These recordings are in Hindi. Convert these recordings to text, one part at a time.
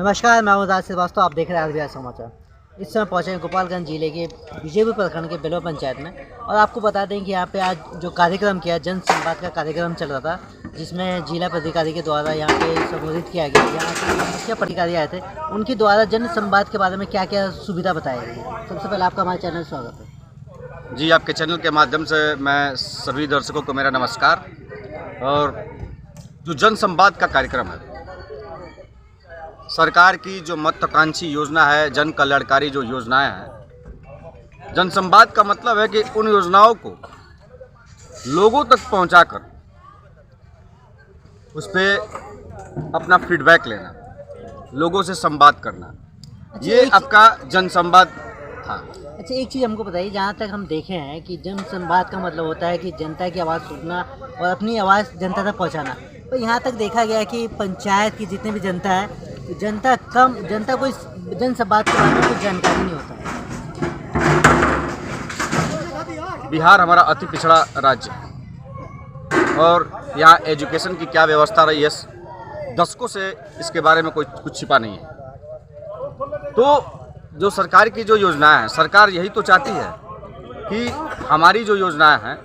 नमस्कार, मैं उदास श्रीवास्तव। आप देख रहे हैं आरबीआई समाचार। इस समय पहुंचे हैं गोपालगंज जिले के विजयपुर प्रखंड के बेलवा पंचायत में। और आपको बता दें कि यहाँ पे आज जो कार्यक्रम किया, जन संवाद का कार्यक्रम चल रहा था, जिसमें जिला पदाधिकारी के द्वारा यहाँ पे संबोधित किया गया। यहाँ के मुख्य पदाधिकारी आए थे, उनके द्वारा जन संवाद के बारे में क्या क्या सुविधा बताई गई। सबसे पहले आपका हमारे चैनल स्वागत है। जी, आपके चैनल के माध्यम से मैं सभी दर्शकों को मेरा नमस्कार। और जो जन संवाद का कार्यक्रम है, सरकार की जो महत्वाकांक्षी योजना है, जन कल्याणकारी जो योजनाएं हैं, जन संवाद का मतलब है कि उन योजनाओं को लोगों तक पहुंचाकर उस पर अपना फीडबैक लेना, लोगों से संवाद करना। ये आपका जन संवाद था। अच्छा, एक चीज़ हमको बताइए। जहाँ तक हम देखे हैं कि जन संवाद का मतलब होता है कि जनता की आवाज़ सुनना और अपनी आवाज़ जनता तक पहुँचाना। तो यहाँ तक देखा गया है कि पंचायत की जितनी भी जनता है, जनता को इस जन संवाद के बारे में कुछ जानकारी नहीं होता है। बिहार हमारा अति पिछड़ा राज्य है और यहाँ एजुकेशन की क्या व्यवस्था रही है, दशकों से इसके बारे में कुछ छिपा नहीं है। तो जो सरकार की जो योजनाएं हैं, सरकार यही तो चाहती है कि हमारी जो योजनाएं हैं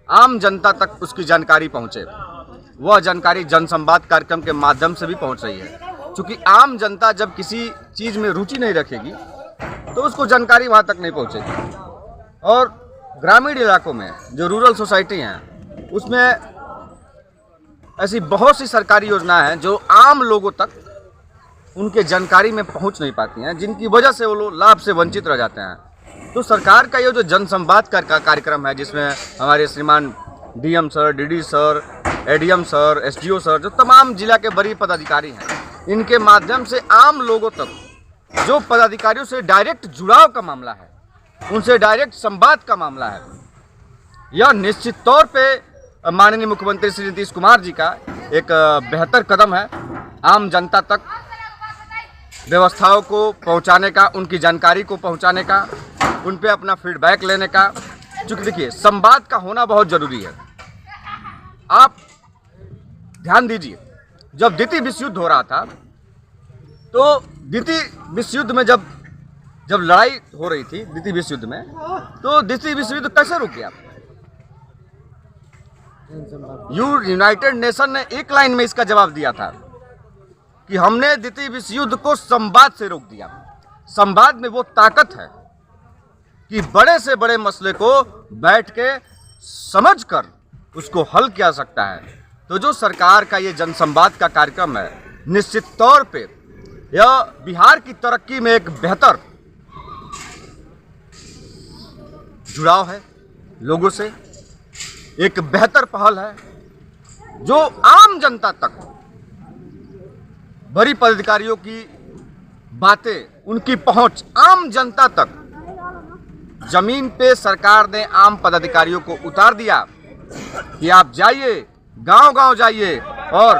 आम जनता तक उसकी जानकारी पहुँचे। वह जानकारी जन संवाद कार्यक्रम के माध्यम से भी पहुँच रही है, क्योंकि आम जनता जब किसी चीज़ में रुचि नहीं रखेगी तो उसको जानकारी वहाँ तक नहीं पहुँचेगी। और ग्रामीण इलाकों में जो रूरल सोसाइटी हैं, उसमें ऐसी बहुत सी सरकारी योजनाएं हैं जो आम लोगों तक उनके जानकारी में पहुँच नहीं पाती हैं, जिनकी वजह से वो लोग लाभ से वंचित रह जाते हैं। तो सरकार का ये जो जन संवाद का कार्यक्रम है, जिसमें हमारे श्रीमान DM sir, DD sir, ADM sir, SDO sir, जो तमाम जिला के वरीय पदाधिकारी हैं, इनके माध्यम से आम लोगों तक, जो पदाधिकारियों से डायरेक्ट जुड़ाव का मामला है, उनसे डायरेक्ट संवाद का मामला है, यह निश्चित तौर पे माननीय मुख्यमंत्री श्री नीतीश कुमार जी का एक बेहतर कदम है। आम जनता तक व्यवस्थाओं को पहुंचाने का, उनकी जानकारी को पहुंचाने का, उन पे अपना फीडबैक लेने का। चूँकि देखिए, संवाद का होना बहुत ज़रूरी है। आप ध्यान दीजिए, जब द्वितीय विश्व युद्ध हो रहा था, तो द्वितीय विश्व युद्ध में जब लड़ाई हो रही थी द्वितीय विश्व युद्ध में, तो द्वितीय विश्व युद्ध कैसे रुक गया? यूनाइटेड नेशन ने एक लाइन में इसका जवाब दिया था कि हमने द्वितीय विश्व युद्ध को संवाद से रोक दिया। संवाद में वो ताकत है कि बड़े से बड़े मसले को बैठ के समझकर उसको हल किया सकता है। तो जो सरकार का ये जन संवाद का कार्यक्रम है, निश्चित तौर पे यह बिहार की तरक्की में एक बेहतर जुड़ाव है लोगों से, एक बेहतर पहल है जो आम जनता तक, बड़ी पदाधिकारियों की बातें, उनकी पहुंच आम जनता तक। जमीन पे सरकार ने आम पदाधिकारियों को उतार दिया कि आप जाइए, गांव-गांव जाइए और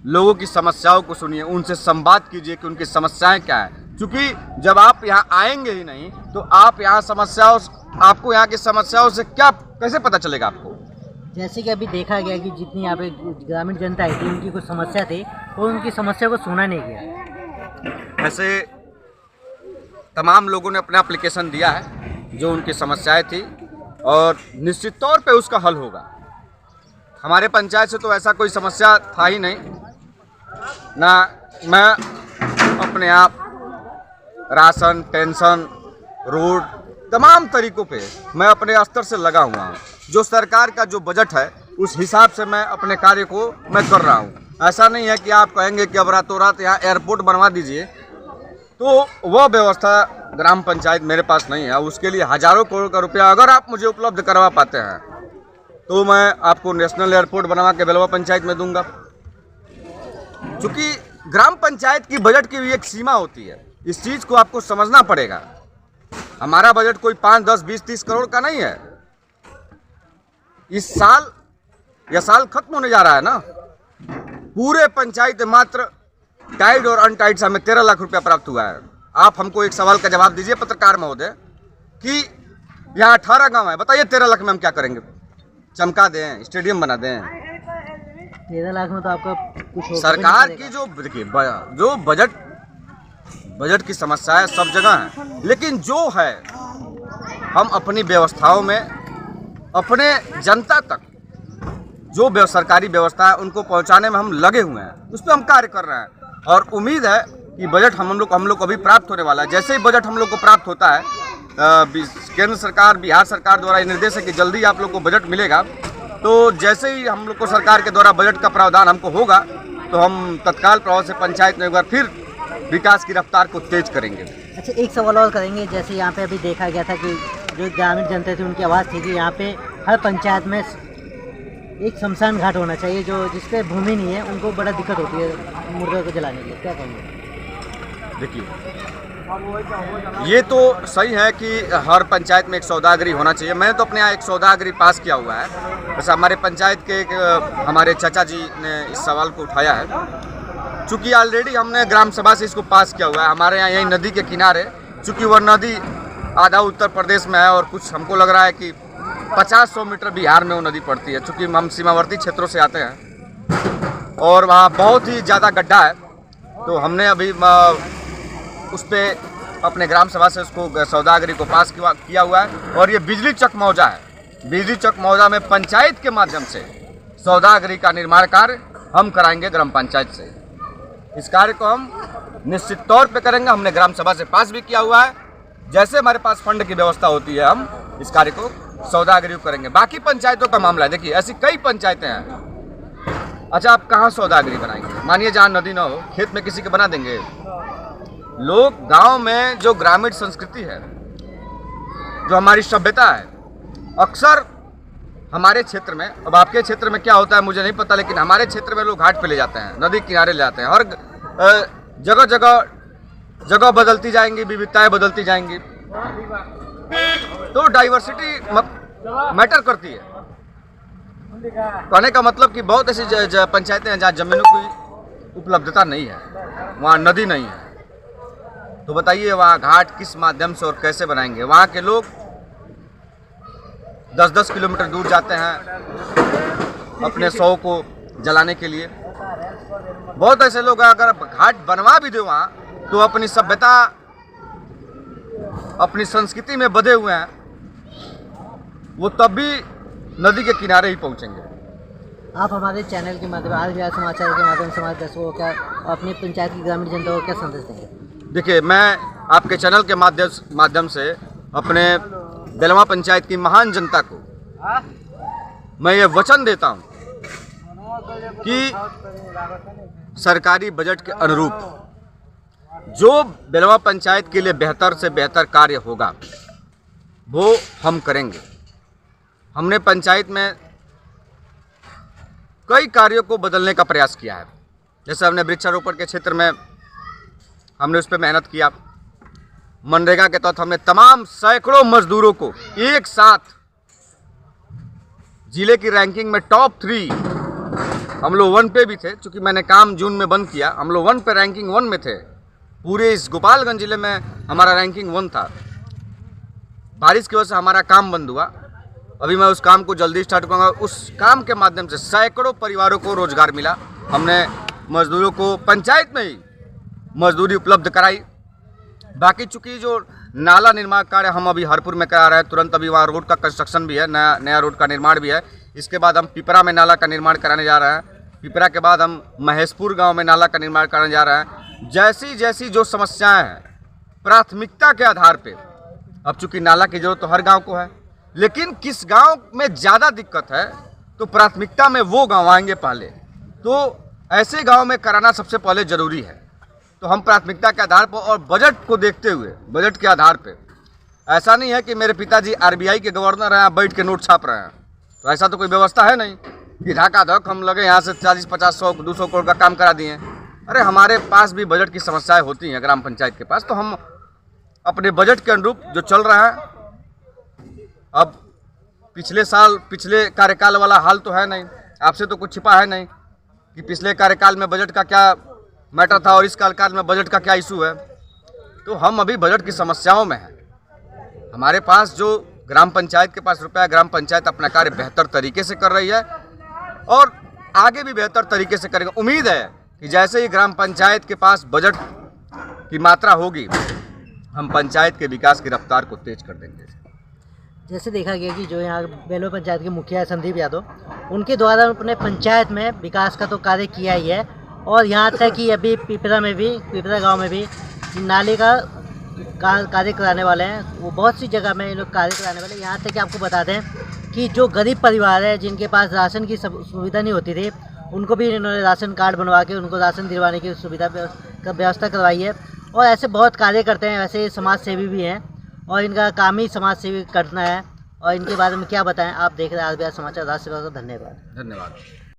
लोगों की समस्याओं को सुनिए, उनसे संवाद कीजिए कि उनकी समस्याएं क्या हैं। क्योंकि जब आप यहाँ आएंगे ही नहीं तो आपको यहाँ की समस्याओं से कैसे पता चलेगा आपको? जैसे कि अभी देखा गया कि जितनी यहाँ पे ग्रामीण जनता आई थी, उनकी कुछ समस्या थी और उनकी समस्या को सुना नहीं गया। ऐसे तमाम लोगों ने अपना एप्लीकेशन दिया है जो उनकी समस्याएं थी, और निश्चित तौर पे उसका हल होगा। हमारे पंचायत से तो ऐसा कोई समस्या था ही नहीं ना। मैं अपने आप राशन, पेंशन, रोड, तमाम तरीकों पे मैं अपने स्तर से लगा हुआ हूँ। जो सरकार का जो बजट है, उस हिसाब से मैं अपने कार्य को मैं कर रहा हूँ। ऐसा नहीं है कि आप कहेंगे कि अब रातों रात यहाँ एयरपोर्ट बनवा दीजिए, तो वह व्यवस्था ग्राम पंचायत मेरे पास नहीं है। उसके लिए हजारों करोड़ का रुपया अगर आप मुझे उपलब्ध करवा पाते हैं तो मैं आपको नेशनल एयरपोर्ट बनवा के बेलवा पंचायत में दूंगा। क्योंकि ग्राम पंचायत की बजट की भी एक सीमा होती है, इस चीज़ को आपको समझना पड़ेगा। हमारा बजट कोई 5, 10, 20, 30 करोड़ का नहीं है। इस साल, यह साल खत्म होने जा रहा है ना, पूरे पंचायत मात्र टाइड और अनटाइड से हमें 13 लाख रुपया प्राप्त हुआ है। आप हमको एक सवाल का जवाब दीजिए पत्रकार महोदय कि यहाँ 18 गांव है, बताइए 13 लाख में हम क्या करेंगे? चमका दें, स्टेडियम बना दें? 13 लाख में तो आपका कुछ सरकार की जो देखिए जो बजट बजट की समस्याएं सब जगह हैं, लेकिन जो है हम अपनी व्यवस्थाओं में अपने जनता तक जो सरकारी व्यवस्था है उनको पहुंचाने में हम लगे हुए हैं, उस पर हम कार्य कर रहे हैं। और उम्मीद है कि बजट हम लोग को अभी प्राप्त होने वाला है। जैसे ही बजट हम लोग को प्राप्त होता है, केंद्र सरकार, बिहार सरकार द्वारा ये निर्देश है कि जल्दी आप लोग को बजट मिलेगा, तो जैसे ही हम लोग को सरकार के द्वारा बजट का प्रावधान हमको होगा तो हम तत्काल प्रभाव से पंचायत में एक बार फिर विकास की रफ्तार को तेज करेंगे। अच्छा, एक सवाल और करेंगे। जैसे यहाँ पे अभी देखा गया था कि जो ग्रामीण जनता थी उनकी आवाज़ थी कि यहाँ पे हर पंचायत में एक शमशान घाट होना चाहिए, जो जिसपे भूमि नहीं है उनको बड़ा दिक्कत होती है मुर्दों को जलाने के लिए, क्या कहेंगे? देखिए, ये तो सही है कि हर पंचायत में एक सौदागरी होना चाहिए। मैंने तो अपने यहाँ एक सौदागरी पास किया हुआ है। वैसे हमारे पंचायत के हमारे चाचा जी ने इस सवाल को उठाया है। चूँकि ऑलरेडी हमने ग्राम सभा से इसको पास किया हुआ है। हमारे यहाँ यही नदी के किनारे, चूँकि वह नदी आधा उत्तर प्रदेश में है और कुछ हमको लग रहा है कि 50-100 मीटर बिहार में वो नदी पड़ती है। चूँकि हम सीमावर्ती क्षेत्रों से आते हैं और वहाँ बहुत ही ज़्यादा गड्ढा है, तो हमने अभी उस पर अपने ग्राम सभा से उसको सौदागरी को पास किया हुआ है। और ये बिजली चक मौजा है। बिजली चक मौजा में पंचायत के माध्यम से सौदागरी का निर्माण कार्य हम कराएंगे ग्राम पंचायत से। इस कार्य को हम निश्चित तौर पे करेंगे। हमने ग्राम सभा से पास भी किया हुआ है। जैसे हमारे पास फंड की व्यवस्था होती है हम इस कार्य को सौदागरी करेंगे। बाकी पंचायतों का मामला है, देखिए ऐसी कई पंचायतें हैं। अच्छा, आप कहाँ सौदागरी बनाएंगे? मानिए जहाँ नदी ना हो, खेत में किसी के बना देंगे? लोग गांव में जो ग्रामीण संस्कृति है, जो हमारी सभ्यता है, अक्सर हमारे क्षेत्र में, अब आपके क्षेत्र में क्या होता है मुझे नहीं पता, लेकिन हमारे क्षेत्र में लोग घाट पे ले जाते हैं, नदी किनारे ले जाते हैं। हर जगह बदलती जाएंगी, विविधताएं बदलती जाएंगी, तो डाइवर्सिटी मैटर करती है। कहने का मतलब कि बहुत ऐसी पंचायतें हैं जहाँ जमीनों की उपलब्धता नहीं है, वहाँ नदी नहीं है, तो बताइए वहाँ घाट किस माध्यम से और कैसे बनाएंगे? वहाँ के लोग 10-10 किलोमीटर दूर जाते हैं अपने शव को जलाने के लिए। बहुत ऐसे लोग अगर घाट बनवा भी दे वहाँ, तो अपनी सभ्यता, अपनी संस्कृति में बधे हुए हैं, वो तब भी नदी के किनारे ही पहुँचेंगे। आप हमारे चैनल के माध्यम, आज बिहार समाचार के माध्यम से हमारे दर्शकों को क्या, अपनी पंचायत की ग्रामीण जनता को क्या संदेश देंगे? देखिए, मैं आपके चैनल के माध्यम से अपने बेलवा पंचायत की महान जनता को मैं ये वचन देता हूँ कि सरकारी बजट के अनुरूप जो बेलवा पंचायत के लिए बेहतर से बेहतर कार्य होगा वो हम करेंगे। हमने पंचायत में कई कार्यों को बदलने का प्रयास किया है। जैसे हमने वृक्षारोपण के क्षेत्र में हमने उस पर मेहनत किया। मनरेगा के तहत हमने तमाम सैकड़ों मजदूरों को एक साथ जिले की रैंकिंग में टॉप 3, हम लोग 1 पे भी थे, क्योंकि मैंने काम जून में बंद किया। हम लोग 1 पे रैंकिंग 1 में थे। पूरे इस गोपालगंज जिले में हमारा रैंकिंग 1 था। बारिश की वजह से हमारा काम बंद हुआ। अभी मैं उस काम को जल्दी स्टार्ट करूँगा। उस काम के माध्यम से सैकड़ों परिवारों को रोजगार मिला। हमने मजदूरों को पंचायत में ही मजदूरी उपलब्ध कराई। बाकी चूँकि जो नाला निर्माण कार्य हम अभी हरपुर में करा रहे हैं, तुरंत अभी वहाँ रोड का कंस्ट्रक्शन भी है, नया रोड का निर्माण भी है। इसके बाद हम पिपरा में नाला का निर्माण कराने जा रहे हैं। पिपरा के बाद हम महेशपुर गांव में नाला का निर्माण कराने जा रहे हैं। जैसी जैसी जो समस्याएं हैं प्राथमिकता के आधार पे, अब चूँकि नाला की जरूरत तो हर गाँव को है, लेकिन किस गाँव में ज़्यादा दिक्कत है तो प्राथमिकता में वो गाँव आएंगे पहले। तो ऐसे गाँव में कराना सबसे पहले ज़रूरी है। तो हम प्राथमिकता के आधार पर और बजट को देखते हुए, बजट के आधार पे, ऐसा नहीं है कि मेरे पिताजी RBI के गवर्नर हैं, बैठ के नोट छाप रहे हैं, तो ऐसा तो कोई व्यवस्था है नहीं कि धक हम लगे यहाँ से 40, 50, 100, 200 करोड़ का काम करा दिए। अरे हमारे पास भी बजट की समस्याएं होती हैं ग्राम पंचायत के पास, तो हम अपने बजट के अनुरूप जो चल रहा है, अब पिछले कार्यकाल वाला हाल तो है नहीं, आपसे तो कुछ छिपा है नहीं कि पिछले कार्यकाल में बजट का क्या मैटर था और इस कार्यकाल में बजट का क्या इशू है। तो हम अभी बजट की समस्याओं में हैं। हमारे पास जो ग्राम पंचायत के पास रुपया, ग्राम पंचायत अपना कार्य बेहतर तरीके से कर रही है और आगे भी बेहतर तरीके से करेंगे। उम्मीद है कि जैसे ही ग्राम पंचायत के पास बजट की मात्रा होगी, हम पंचायत के विकास की रफ्तार को तेज कर देंगे। जैसे देखा गया कि जो यहाँ बेलोर पंचायत के मुखिया है संदीप यादव, उनके द्वारा अपने पंचायत में विकास का तो कार्य किया ही है, और यहाँ तक कि अभी पिपरा गांव में भी नाले का कार्य कराने वाले हैं। वो बहुत सी जगह में ये लोग कार्य कराने वाले हैं। यहाँ तक कि आपको बता दें कि जो गरीब परिवार है जिनके पास राशन की सुविधा नहीं होती थी, उनको भी इन्होंने राशन कार्ड बनवा के उनको राशन दिलवाने की सुविधा का व्यवस्था करवाई है। और ऐसे बहुत कार्य करते हैं, वैसे समाज सेवी भी हैं और इनका काम ही समाज सेवी करना है। और इनके बारे में क्या बताएं, आप देख रहे हैं RBR समाचार राज्य सेवा का। धन्यवाद।